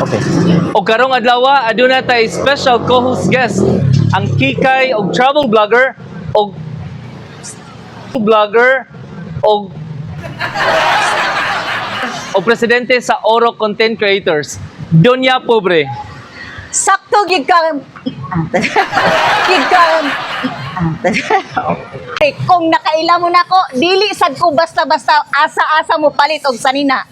Okay. O karong adlaw aduna tay special co-host guest ang kikay og travel vlogger og o presidente sa Oro Content Creators, Donya Pobre. Sakto gid ka. Gid ka. Kung nakaila mo nako, dili sad ko basta-basta asa-asa mo palit og sanina.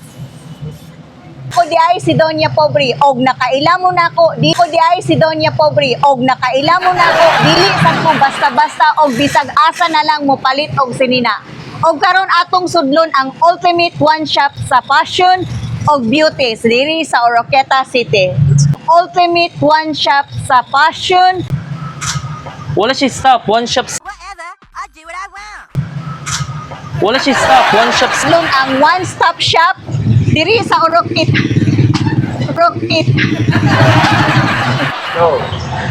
Ko di ay si Donya Pobre og nakaila mo nako, di ko di ay si Donya Pobre og nakaila mo nako, dili sad ko basta-basta og bisag asa na lang mo palit og sinina. Og karon atong sudlon ang ultimate one shop sa fashion og beauty diri sa Oroqueta City. Ultimate one shop sa fashion. Wala siya stop, one shop. Whatever, I do what I want. Wala siya stop, one shop. Salon ang one-stop shop diri sa Oroqueta.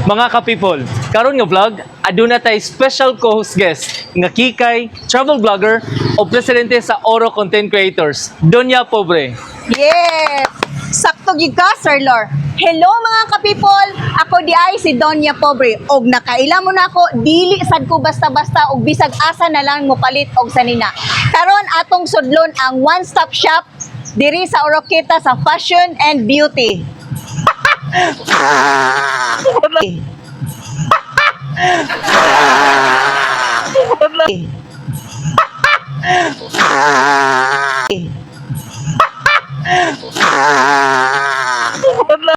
Mga ka-people, karon nga vlog, aduna tay special co-host guest nga kikay, travel vlogger o presidente sa Oro Content Creators, Donya Pobre. Yes! Sakto gid ka, Sir Lor. Hello mga ka-people! Ako di ay si Donya Pobre. Og nakaila mo na ako, dili sad ko basta-basta og bisag asa na lang mo palit og sanina. Karon atong sudlon ang one-stop shop diri sa Oroqueta sa fashion and beauty.